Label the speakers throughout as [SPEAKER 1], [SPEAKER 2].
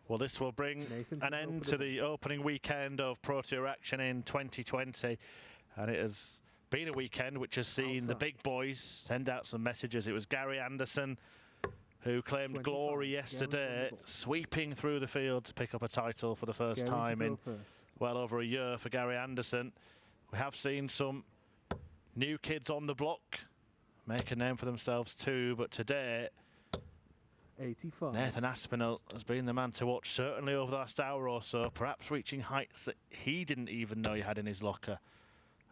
[SPEAKER 1] Well, this will bring an end to the opening weekend of Pro Tour action in 2020. And it has been a weekend which has seen the big boys send out some messages. It was Gary Anderson who claimed glory yesterday, sweeping through the field to pick up a title for the first time in well over a year for Gary Anderson. We have seen some new kids on the block make a name for themselves too, but today
[SPEAKER 2] 85.
[SPEAKER 1] Nathan Aspinall has been the man to watch, certainly over the last hour or so, perhaps reaching heights that he didn't even know he had in his locker.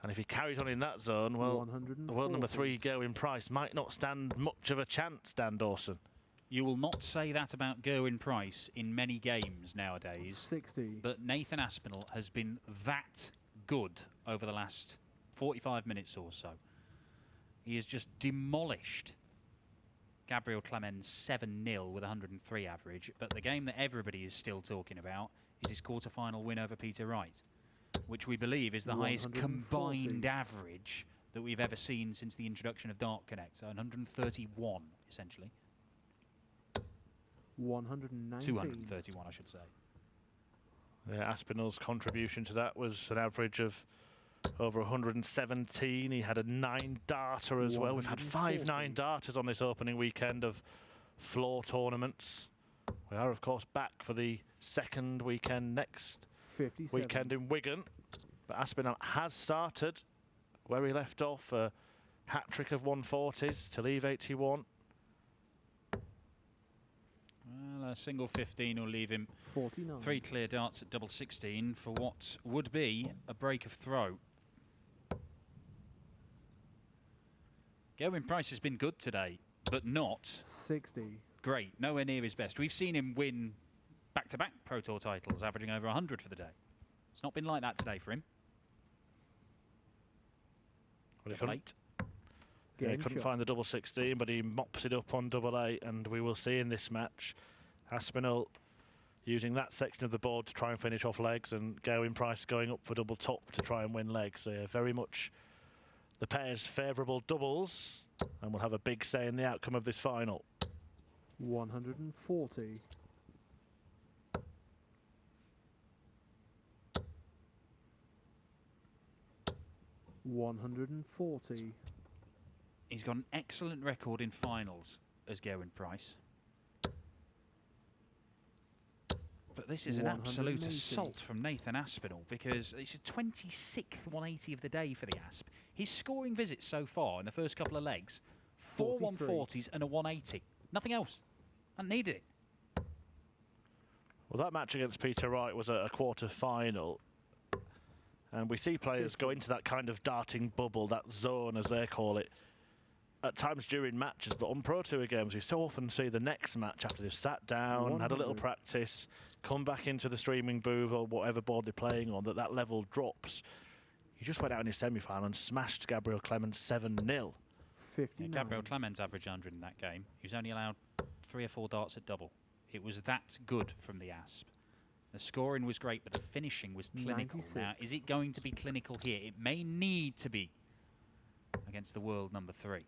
[SPEAKER 1] And if he carries on in that zone, well, world number 3, Gerwyn Price, might not stand much of a chance, Dan Dawson.
[SPEAKER 3] You will not say that about Gerwyn Price in many games nowadays.
[SPEAKER 2] 60.
[SPEAKER 3] But Nathan Aspinall has been that good over the last 45 minutes or so. He has just demolished Gabriel Clemens 7-0 with 103 average, but the game that everybody is still talking about is his quarter-final win over Peter Wright, which we believe is the highest combined average that we've ever seen since the introduction of Dart Connect, so 131 essentially.
[SPEAKER 2] 119.
[SPEAKER 3] 231 I should say.
[SPEAKER 1] Yeah, Aspinall's contribution to that was an average of over 117. He had a 9-darter as well. We've had 5 9-darters on this opening weekend of floor tournaments. We are, of course, back for the second weekend next
[SPEAKER 2] 57.
[SPEAKER 1] weekend in Wigan. But Aspinall has started where he left off, a hat-trick of 140s to leave 81.
[SPEAKER 3] Well, a single 15 will leave him
[SPEAKER 2] 49.
[SPEAKER 3] 3 clear darts at double 16 for what would be a break of throw. Gerwyn Price has been good today, but not
[SPEAKER 2] 60.
[SPEAKER 3] Great, nowhere near his best. We've seen him win back-to-back Pro Tour titles, averaging over 100 for the day. It's not been like that today for him.
[SPEAKER 1] Well, he couldn't find the double 16, but he mops it up on double 8, and we will see in this match Aspinall using that section of the board to try and finish off legs, and Gerwyn Price going up for double top to try and win legs. They're very much the pair's favourable doubles, and will have a big say in the outcome of this final.
[SPEAKER 2] 140. $140.
[SPEAKER 3] He's got an excellent record in finals as Gerwyn Price. But this is an absolute assault from Nathan Aspinall, because it's a 26th 180 of the day for the Asp. His scoring visits so far in the first couple of legs, 4 140s and a 180. Nothing else. I needed it.
[SPEAKER 1] Well, that match against Peter Wright was a quarter-final. And we see players go into that kind of darting bubble, that zone as they call it, at times during matches. But on Pro Tour games, we so often see the next match after they've sat down, had a little practice, come back into the streaming booth or whatever board they're playing on, that level drops. He just went out in his semi-final and smashed Gabriel Clemens 7-0.
[SPEAKER 3] Yeah, Gabriel Clemens averaged 100 in that game. He was only allowed 3 or 4 darts at double. It was that good from the Asp. The scoring was great, but the finishing was clinical.
[SPEAKER 2] 96.
[SPEAKER 3] Now, is it going to be clinical here? It may need to be against the world number 3.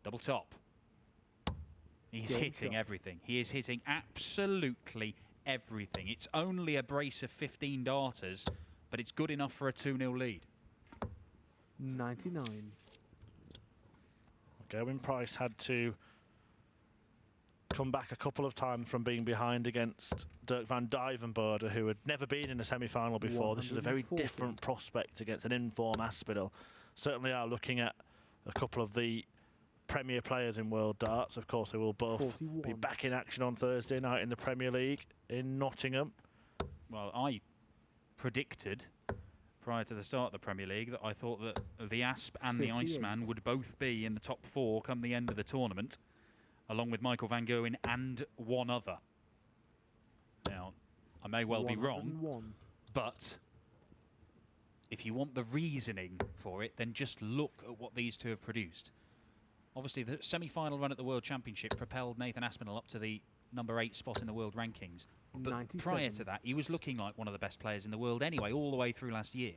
[SPEAKER 3] Double top. He's hitting everything. He is hitting absolutely everything. It's only a brace of 15 darters, but it's good enough for a 2-0 lead.
[SPEAKER 2] 99.
[SPEAKER 1] Gerwyn Price had to come back a couple of times from being behind against Dirk van Duijvenbode, who had never been in a semi-final before. This is a very different prospect against an in-form Aspinall. Certainly are looking at a couple of the premier players in World Darts. Of course, they will both be back in action on Thursday night in the Premier League in Nottingham.
[SPEAKER 3] Well, I predicted prior to the start of the Premier League that I thought that the Asp and the Iceman would both be in the top 4 come the end of the tournament, along with Michael van Gerwen and one other. Now, I may well be wrong, but if you want the reasoning for it, then just look at what these two have produced. Obviously, the semi-final run at the World Championship propelled Nathan Aspinall up to the number 8 spot in the world rankings. But
[SPEAKER 2] 97.
[SPEAKER 3] Prior to that, he was looking like one of the best players in the world anyway, all the way through last year.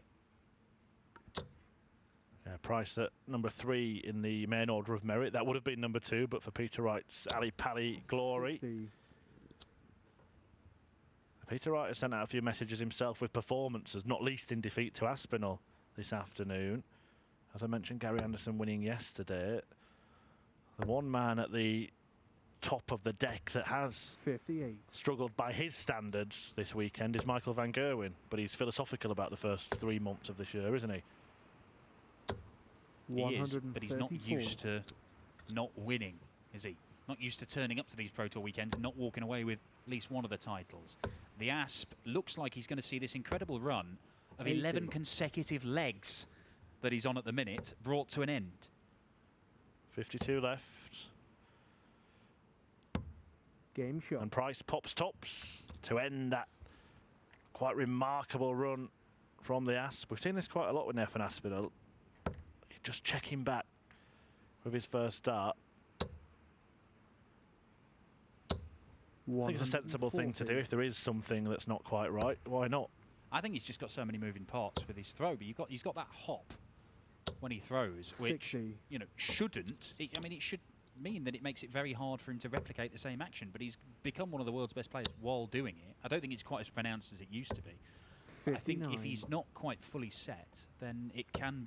[SPEAKER 1] Yeah, Price at number 3 in the main order of merit. That would have been number 2, but for Peter Wright's Ali Pali glory.
[SPEAKER 2] 60.
[SPEAKER 1] Peter Wright has sent out a few messages himself with performances, not least in defeat to Aspinall this afternoon. As I mentioned, Gary Anderson winning yesterday. The one man at the top of the deck that has
[SPEAKER 2] 58.
[SPEAKER 1] struggled by his standards this weekend is Michael van Gerwen, but he's philosophical about the first 3 months of this year, isn't he?
[SPEAKER 3] He is, but he's not used to not winning, is he? Not used to turning up to these Pro Tour weekends and not walking away with at least one of the titles. The Asp looks like he's going to see this incredible run of 11 consecutive legs that he's on at the minute brought to an end.
[SPEAKER 1] 52 left.
[SPEAKER 2] Game shot.
[SPEAKER 1] And Price pops tops to end that quite remarkable run from the Asp. We've seen this quite a lot with Nathan Aspinall. Just checking back with his first start. I think it's a sensible thing to do. If there is something that's not quite right, why not?
[SPEAKER 3] I think he's just got so many moving parts with his throw, but he's got that hop when he throws, which
[SPEAKER 2] 60.
[SPEAKER 3] you know shouldn't. I mean, it should mean that it makes it very hard for him to replicate the same action. But he's become one of the world's best players while doing it. I don't think it's quite as pronounced as it used to be.
[SPEAKER 2] 59.
[SPEAKER 3] I think if he's not quite fully set, then it can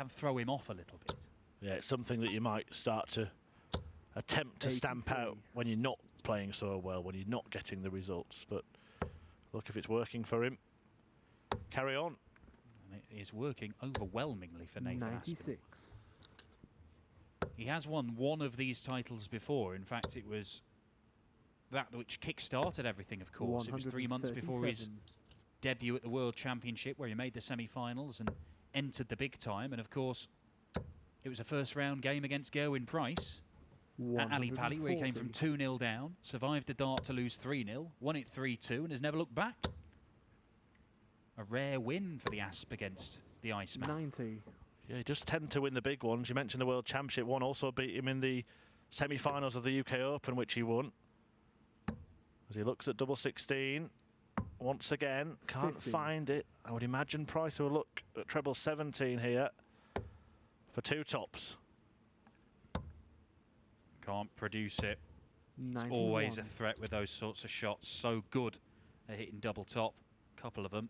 [SPEAKER 3] throw him off a little bit.
[SPEAKER 1] Yeah, it's something that you might start to attempt to stamp out when you're not playing so well, when you're not getting the results. But look, if it's working for him, carry on.
[SPEAKER 3] And it is working overwhelmingly for Nathan
[SPEAKER 2] 96.
[SPEAKER 3] Aspinall. He has won one of these titles before. In fact, it was that which kick-started everything, of course. It was 3 months before his debut at the World Championship, where he made the semi-finals and entered the big time. And, of course, it was a first-round game against Gerwyn Price at Ali Pali, where he came from 2-0 down, survived the dart to lose 3-0, won it 3-2, and has never looked back. A rare win for the Asp against the Iceman.
[SPEAKER 2] 90.
[SPEAKER 1] Yeah, he does tend to win the big ones. You mentioned the World Championship one, also beat him in the semi-finals of the UK Open, which he won. As he looks at double 16, once again, can't
[SPEAKER 2] 50.
[SPEAKER 1] find it. I would imagine Price will look at treble 17 here for 2 tops.
[SPEAKER 3] Can't produce it.
[SPEAKER 2] 91.
[SPEAKER 3] It's always a threat with those sorts of shots. So good at hitting double top. Couple of them.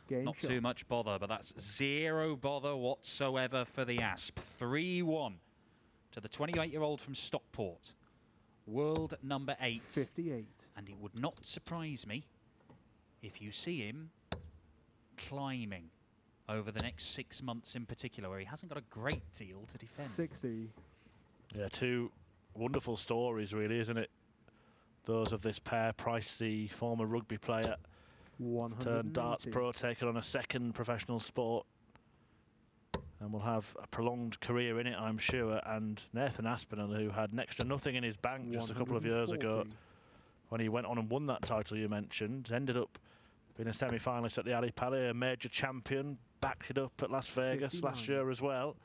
[SPEAKER 2] Game
[SPEAKER 3] Not
[SPEAKER 2] shot.
[SPEAKER 3] too much bother, but that's zero bother whatsoever for the Asp. 3-1 to the 28-year-old from Stockport. World number 8.
[SPEAKER 2] 58.
[SPEAKER 3] And it would not surprise me if you see him climbing over the next 6 months in particular, where he hasn't got a great deal to defend.
[SPEAKER 2] 60.
[SPEAKER 1] Yeah, 2 wonderful stories, really, isn't it? Those of this pair. Price, the former rugby player, turned darts pro, taken on a second professional sport, and will have a prolonged career in it, I'm sure. And Nathan Aspinall, who had next to nothing in his bank just a couple of years ago, when he went on and won that title you mentioned, ended up being a semi-finalist at the Ali Pali, a major champion, backed it up at Las Vegas
[SPEAKER 2] 59.
[SPEAKER 1] last year as well,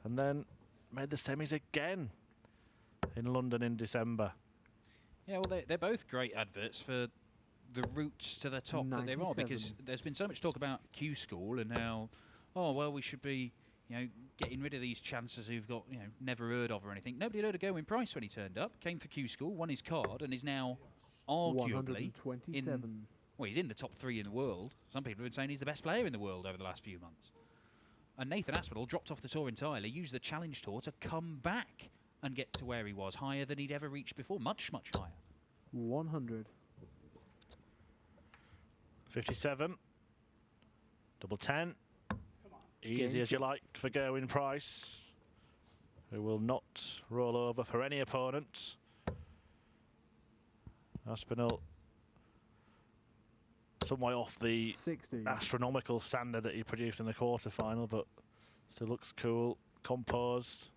[SPEAKER 1] and then made the semis again in London in December.
[SPEAKER 3] Yeah, well, they're both great adverts for the routes to the top that there are, because there's been so much talk about Q School and how, oh, well, we should be, you know, getting rid of these chances who've got, you know, never heard of or anything. Nobody had heard of Gerwyn Price when he turned up, came for Q School, won his card, and is now arguably well, he's in the top 3 in the world. Some people have been saying he's the best player in the world over the last few months. And Nathan Aspinall dropped off the tour entirely, used the Challenge Tour to come back and get to where he was, higher than he'd ever reached before, much, much higher.
[SPEAKER 2] 100.
[SPEAKER 1] 57. Double 10. Easy as you like for Gerwyn Price, who will not roll over for any opponent. Aspinall some way off the
[SPEAKER 2] 60.
[SPEAKER 1] astronomical standard that he produced in the quarter-final, but still looks cool, composed,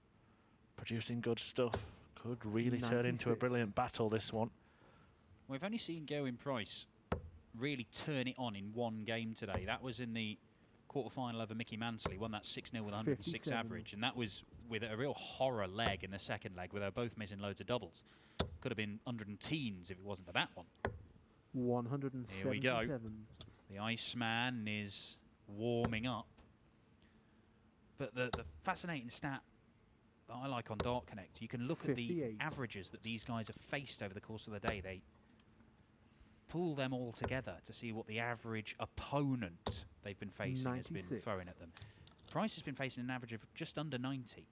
[SPEAKER 1] producing good stuff. Could really turn into a
[SPEAKER 2] 96.
[SPEAKER 1] brilliant battle, this one.
[SPEAKER 3] We've only seen Gerwyn Price really turn it on in one game today. That was in the quarter-final over Mickey Mansell. He won that 6-0 with 106
[SPEAKER 2] 57.
[SPEAKER 3] average, and that was with a real horror leg in the second leg, where they were both missing loads of doubles. Could have been 110s if it wasn't for that one.
[SPEAKER 2] 177.
[SPEAKER 3] Here we go. The Iceman is warming up. But the fascinating stat that I like on Dart Connect, you can look at the
[SPEAKER 2] 58.
[SPEAKER 3] averages that these guys have faced over the course of the day. pull them all together to see what the average opponent they've been facing has been
[SPEAKER 2] 96.
[SPEAKER 3] throwing at them. Price has been facing an average of just under 90.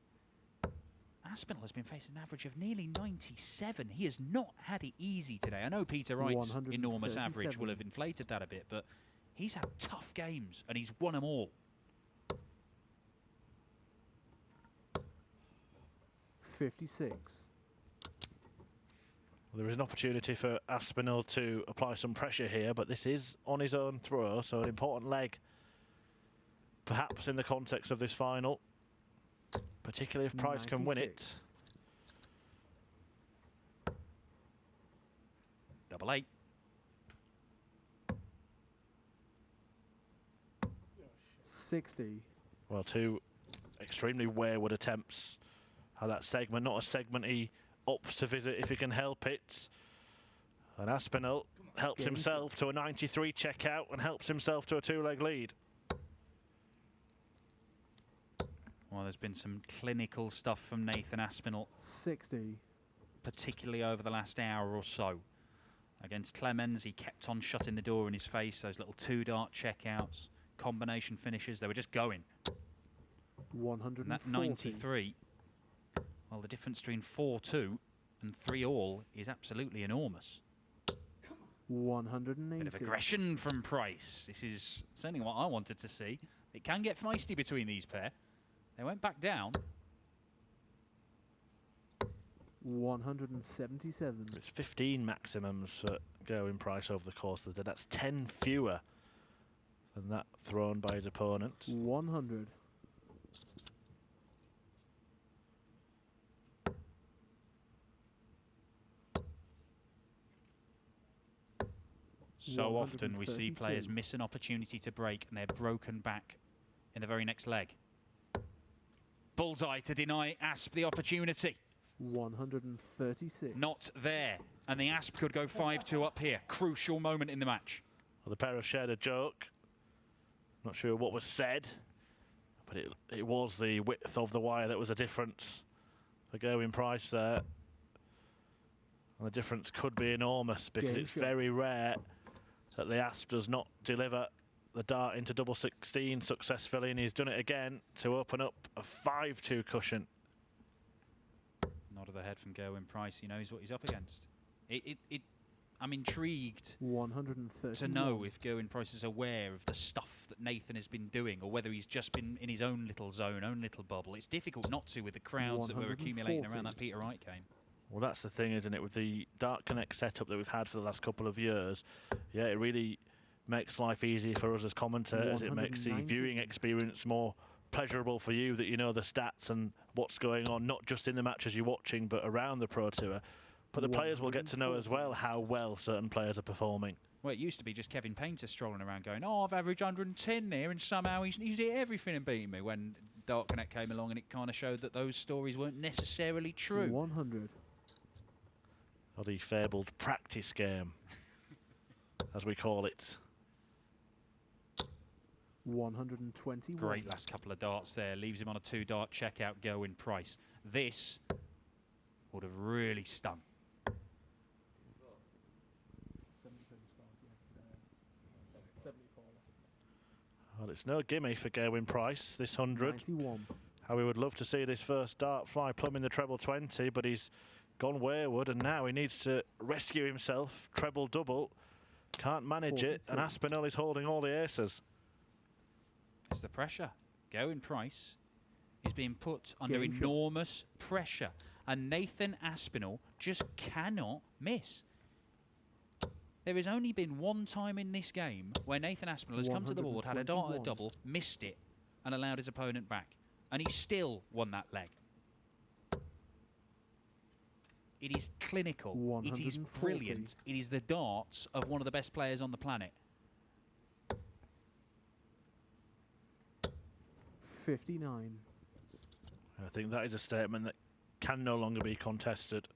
[SPEAKER 3] Aspinall has been facing an average of nearly 97. He has not had it easy today. I know Peter Wright's enormous average will have inflated that a bit, but he's had tough games and he's won them all.
[SPEAKER 2] 56.
[SPEAKER 1] Well, there is an opportunity for Aspinall to apply some pressure here, but this is on his own throw, so an important leg, perhaps in the context of this final, particularly if Price can win it.
[SPEAKER 3] 88.
[SPEAKER 1] Well, two extremely wayward attempts. How that segment, not a segment he opts to visit if he can help it. And Aspinall helps himself to a 93 checkout and helps himself to a two-leg lead.
[SPEAKER 3] Well, there's been some clinical stuff from Nathan Aspinall.
[SPEAKER 2] 60.
[SPEAKER 3] Particularly over the last hour or so. Against Clemens, he kept on shutting the door in his face. Those little two-dart checkouts, combination finishes, they were just going.
[SPEAKER 2] 140.
[SPEAKER 3] And that 93, well, the difference between 4-2 and 3-all is absolutely enormous.
[SPEAKER 2] 180.
[SPEAKER 3] Bit of aggression from Price. This is certainly what I wanted to see. It can get feisty between these pair. They went back down.
[SPEAKER 2] 177.
[SPEAKER 1] It's 15 maximums for Gerwyn Price over the course of the day. That's 10 fewer than that thrown by his opponent.
[SPEAKER 2] 100.
[SPEAKER 3] So often we see players miss an opportunity to break and they're broken back in the very next leg. Bullseye to deny Asp the opportunity.
[SPEAKER 2] 136.
[SPEAKER 3] Not there. And the Asp could go 5-2 up here. Crucial moment in the match.
[SPEAKER 1] Well, the pair have shared a joke. Not sure what was said, but it was the width of the wire that was a difference for Gerwyn Price there. And the difference could be enormous because it's very rare that the Asp does not deliver the dart into double 16 successfully, and he's done it again to open up a 5-2 cushion.
[SPEAKER 3] Nod of the head from Gerwyn Price. He knows what he's up against. I'm intrigued
[SPEAKER 2] 130
[SPEAKER 3] to know if Gerwyn Price is aware of the stuff that Nathan has been doing, or whether he's just been in his own little zone, own little bubble. It's difficult not to with the crowds that were accumulating around that Peter Wright game.
[SPEAKER 1] Well, that's the thing, isn't it? With the Dart Connect setup that we've had for the last couple of years, yeah, it really makes life easier for us as commentators. It makes the viewing experience more pleasurable for you, that you know the stats and what's going on, not just in the matches you're watching, but around the Pro Tour. But the players will get to know as well how well certain players are performing.
[SPEAKER 3] Well, it used to be just Kevin Painter strolling around going, oh, I've averaged 110 there, and somehow he's hit everything and beaten me, when Dart Connect came along and it kind of showed that those stories weren't necessarily true.
[SPEAKER 2] 100.
[SPEAKER 1] Or the fabled practice game, as we call it.
[SPEAKER 2] 121.
[SPEAKER 3] Great last couple of darts there. Leaves him on a two-dart checkout, Gerwyn Price. This would have really stung.
[SPEAKER 1] Well, it's no gimme for Gerwyn Price, this 100.
[SPEAKER 2] 91.
[SPEAKER 1] How we would love to see this first dart fly plumbing the treble 20, but he's gone wayward, and now he needs to rescue himself. Treble double, can't manage
[SPEAKER 2] 42.
[SPEAKER 1] it, and Aspinall is holding all the aces.
[SPEAKER 3] It's the pressure. Gerwyn Price is being put under enormous pressure, and Nathan Aspinall just cannot miss. There has only been one time in this game where Nathan Aspinall has come to the board, had a dart at a double, missed it, and allowed his opponent back, and he still won that leg. It is clinical. It is brilliant. It is the darts of one of the best players on the planet.
[SPEAKER 2] 59.
[SPEAKER 1] I think that is a statement that can no longer be contested.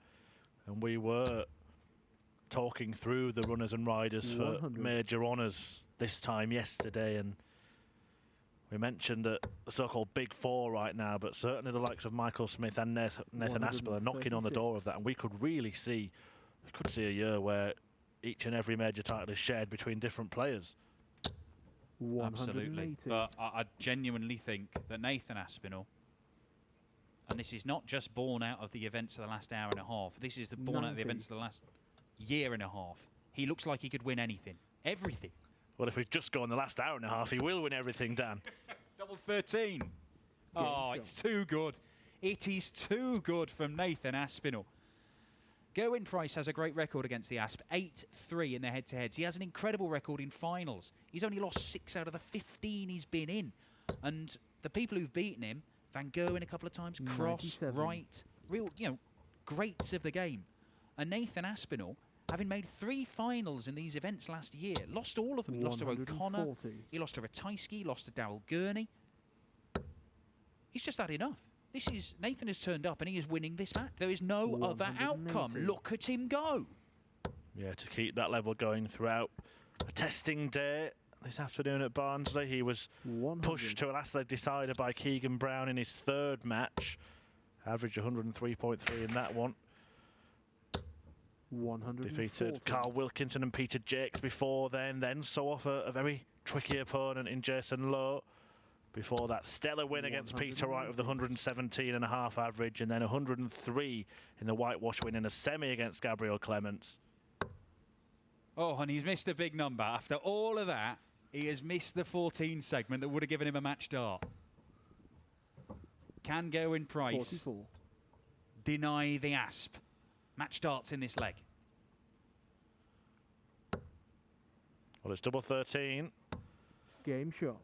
[SPEAKER 1] And we were talking through the runners and riders for major honours this time yesterday, and we mentioned that the so-called Big Four right now, but certainly the likes of Michael Smith and Nathan Aspinall are knocking on the door of that, and we could really see, a year where each and every major title is shared between different players.
[SPEAKER 2] 180.
[SPEAKER 3] Absolutely. But I genuinely think that Nathan Aspinall, and this is not just born out of the events of the last hour and a half, this is born out of the events of the last year and a half. He looks like he could win anything. Everything.
[SPEAKER 1] Well, if we just go on the last hour and a half, he will win everything, Dan.
[SPEAKER 3] Double 13. Oh, it's too good. It is too good from Nathan Aspinall. Gerwyn Price has a great record against the Asp, 8-3 in their head-to-heads. He has an incredible record in finals. He's only lost 6 out of the 15 he's been in. And the people who've beaten him, Van Gerwen a couple of times, Cross,
[SPEAKER 2] 97.
[SPEAKER 3] Wright, real, greats of the game. And Nathan Aspinall, having made 3 finals in these events last year, lost all of them. He lost to O'Connor, he lost to Ratajski, he lost to Darryl Gurney. He's just had enough. Nathan has turned up and he is winning this match. There is no other outcome. Look at him go.
[SPEAKER 1] Yeah, to keep that level going throughout a testing day this afternoon at Barnsley. He was pushed to a last leg decider by Keegan Brown in his 3rd match. Averaged 103.3 in that one.
[SPEAKER 2] 140.
[SPEAKER 1] Defeated Carl Wilkinson and Peter Jakes before then saw off a very tricky opponent in Jason Lowe. Before that stellar win against Peter Wright with the 117.5 average, and then 103 in the whitewash win in a semi against Gabriel Clements.
[SPEAKER 3] Oh, and he's missed a big number. After all of that, he has missed the 14 segment that would have given him a match dart. Can Gerwyn Price
[SPEAKER 2] 44.
[SPEAKER 3] deny the Asp match darts in this leg?
[SPEAKER 1] Well, it's double 13.
[SPEAKER 2] Game shot.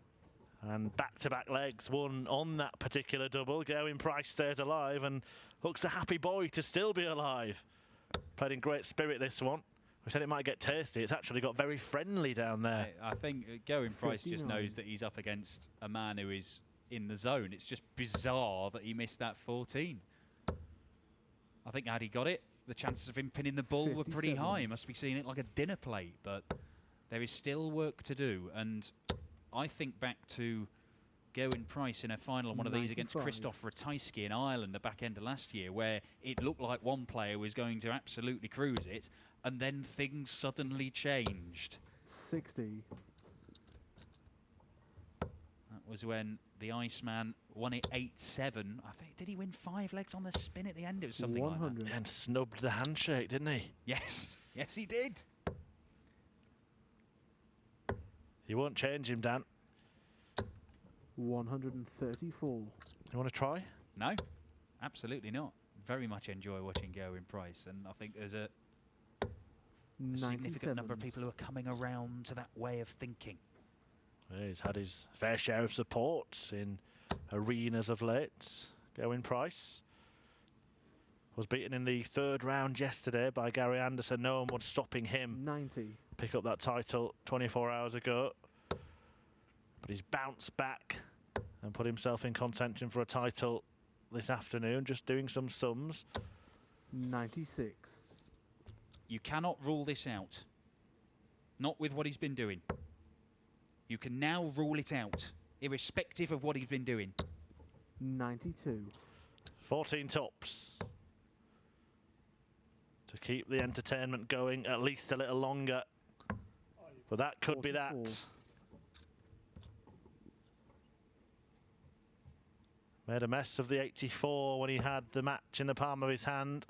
[SPEAKER 1] And back-to-back legs won on that particular double. Gerwyn Price stays alive and looks a happy boy to still be alive. Played in great spirit this one. We said it might get tasty. It's actually got very friendly down there.
[SPEAKER 3] I think Gerwyn Price just knows that he's up against a man who is in the zone. It's just bizarre that he missed that 14. I think had he got it, the chances of him pinning the ball were pretty high. He must be seeing it like a dinner plate, but there is still work to do. And I think back to Gerwyn Price in a final on one of these against Krzysztof Ratajski in Ireland the back end of last year, where it looked like one player was going to absolutely cruise it, and then things suddenly changed.
[SPEAKER 2] 60.
[SPEAKER 3] That was when the Iceman won it 8-7. I think, did he win 5 legs on the spin at the end? It was something
[SPEAKER 2] 100.
[SPEAKER 3] like that.
[SPEAKER 1] And snubbed the handshake, didn't he?
[SPEAKER 3] Yes, yes he did.
[SPEAKER 1] You won't change him, Dan.
[SPEAKER 2] 134.
[SPEAKER 1] You want to try?
[SPEAKER 3] No, absolutely not. Very much enjoy watching Gerwyn Price, and I think there's a significant number of people who are coming around to that way of thinking.
[SPEAKER 1] Yeah, he's had his fair share of support in arenas of late. Gerwyn Price was beaten in the 3rd round yesterday by Gary Anderson. No one was stopping him
[SPEAKER 2] 90.
[SPEAKER 1] pick up that title 24 hours ago. But he's bounced back and put himself in contention for a title this afternoon, just doing some sums.
[SPEAKER 2] 96.
[SPEAKER 3] You cannot rule this out. Not with what he's been doing. You can now rule it out, irrespective of what he's been doing.
[SPEAKER 2] 92.
[SPEAKER 1] 14 tops to keep the entertainment going at least a little longer. But that could
[SPEAKER 2] 44.
[SPEAKER 1] be that. Made a mess of the 84 when he had the match in the palm of his hand.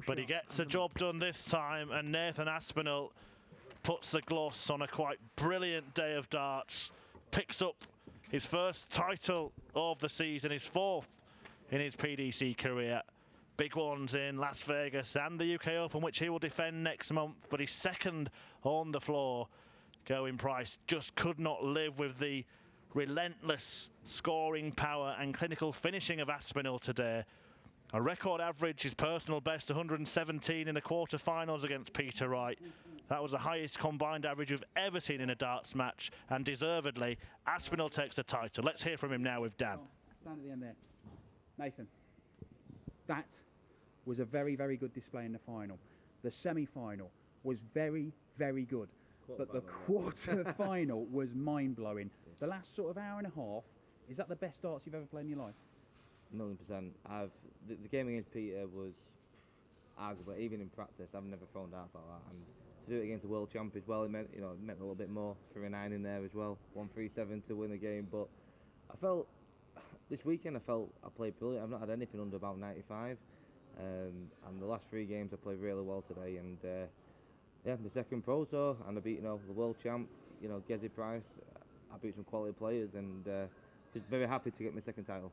[SPEAKER 1] But he gets the job done this time, and Nathan Aspinall puts the gloss on a quite brilliant day of darts. Picks up his 1st title of the season, his 4th in his PDC career. Big ones in Las Vegas and the UK Open, which he will defend next month, but he's 2nd on the floor. Gerwyn Price just could not live with the relentless scoring power and clinical finishing of Aspinall today. A record average, his personal best, 117 in the quarter-finals against Peter Wright. That was the highest combined average we've ever seen in a darts match, and deservedly, Aspinall takes the title. Let's hear from him now with Dan.
[SPEAKER 4] Stand at the end there. Nathan, that was a very, very good display in the final. The semi-final was very, very good. But the quarter-final was mind-blowing. The last sort of hour and a half, is that the best darts you've ever played in your life?
[SPEAKER 5] 1,000,000%. The game against Peter was arguably, even in practice, I've never thrown darts like that. And to do it against the world champ as well, it meant, it meant a little bit more. 3 9 in there as well, 1-3-7 to win the game. But I felt this weekend, I played brilliant. I've not had anything under about 95. And the last 3 games I played really well today. And yeah, my second Pro Tour, and I beat the world champ, Gezi Price. I beat some quality players, and just very happy to get my second title.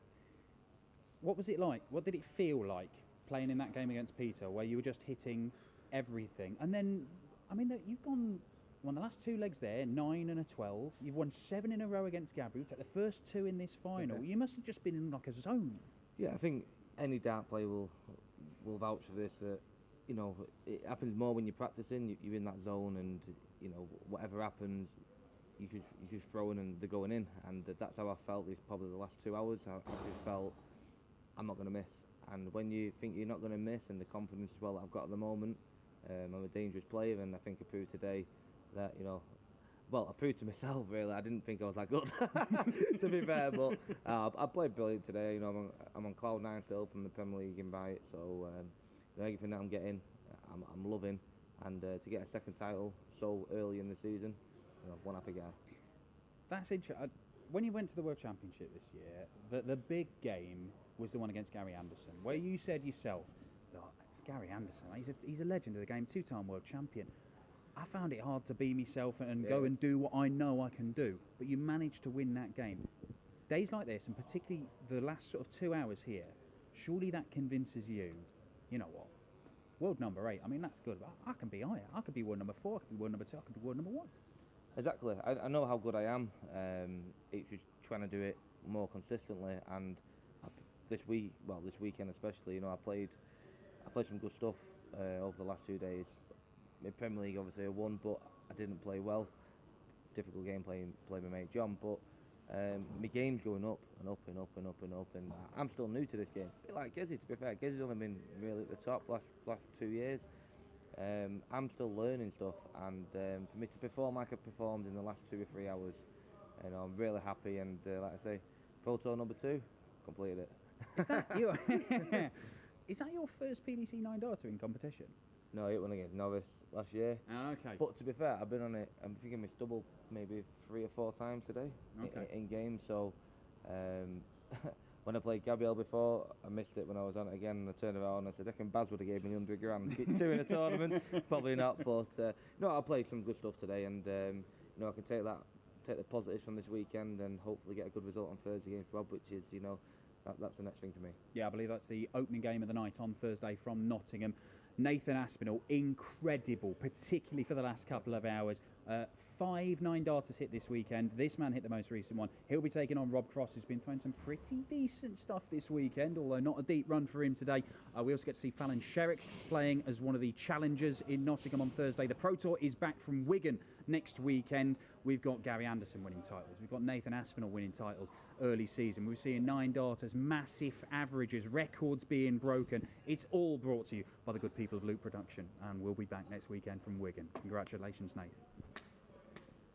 [SPEAKER 4] What was it like? What did it feel like playing in that game against Peter, where you were just hitting everything? And then, I mean, you've won the last 2 legs there, 9 and a 12. You've won 7 in a row against Gabriel. Take the first 2 in this final.
[SPEAKER 5] Okay.
[SPEAKER 4] You must have just been in like a zone.
[SPEAKER 5] Yeah, I think any dart player will vouch for this. That it happens more when you're practicing. You're in that zone, and whatever happens, you just throw in and they're going in. And that's how I felt. These probably the last 2 hours. I just felt I'm not going to miss. And when you think you're not going to miss, and the confidence as well that I've got at the moment, I'm a dangerous player, and I think I proved today that well, I proved to myself really. I didn't think I was that good, to be fair, but I played brilliant today. I'm on cloud 9 still from the Premier League invite, so everything that I'm getting, I'm loving, and to get a second title so early in the season, one happy guy.
[SPEAKER 4] That's interesting. When you went to the World Championship this year, the big game was the one against Gary Anderson, where you said yourself, it's Gary Anderson, he's a legend of the game, 2-time world champion. I found it hard to be myself and go and do what I know I can do, but you managed to win that game. Days like this, and particularly the last sort of 2 hours here, surely that convinces you, you know what, world number 8, I mean, that's good, but I can be higher. I could be world number 4, I could be world number 2, I could be world number 1.
[SPEAKER 5] Exactly. I know how good I am. It's just trying to do it more consistently. And this weekend especially, I played some good stuff over the last 2 days. In Premier League, obviously, I won, but I didn't play well. Difficult game playing my mate John, but my game's going up and up and up and up and up. And I'm still new to this game. A bit like Gezi, to be fair. Gezi's only been really at the top last 2 years. I'm still learning stuff, and for me to perform like I performed in the last 2 or 3 hours, I'm really happy. And like I say, Pro Tour number 2, completed it.
[SPEAKER 4] Is that your first PDC 9 darter in competition?
[SPEAKER 5] No, I hit one against Norris last year.
[SPEAKER 4] Oh, okay.
[SPEAKER 5] But to be fair, I've been on it, I'm thinking it's double maybe 3 or 4 times today in games. So when I played Gabriel before, I missed it when I was on it again, and I turned around and I said, I reckon Baz would have gave me 100 grand. 2 in a tournament, probably not. But no, I played some good stuff today, and I can take the positives from this weekend and hopefully get a good result on Thursday against Rob, which is that's the next thing for me. Yeah,
[SPEAKER 4] I believe that's the opening game of the night on Thursday from Nottingham. Nathan Aspinall, incredible, particularly for the last couple of hours. 5 9 darters hit this weekend. This man hit the most recent one. He'll be taking on Rob Cross, who's been throwing some pretty decent stuff this weekend, although not a deep run for him today. We also get to see Fallon Sherrick playing as one of the challengers in Nottingham on Thursday. The Pro Tour is back from Wigan next weekend. We've got Gary Anderson winning titles. We've got Nathan Aspinall winning titles early season. We're seeing 9 darters, massive averages, records being broken. It's all brought to you by the good people of Loop Production, and we'll be back next weekend from Wigan. Congratulations, Nate.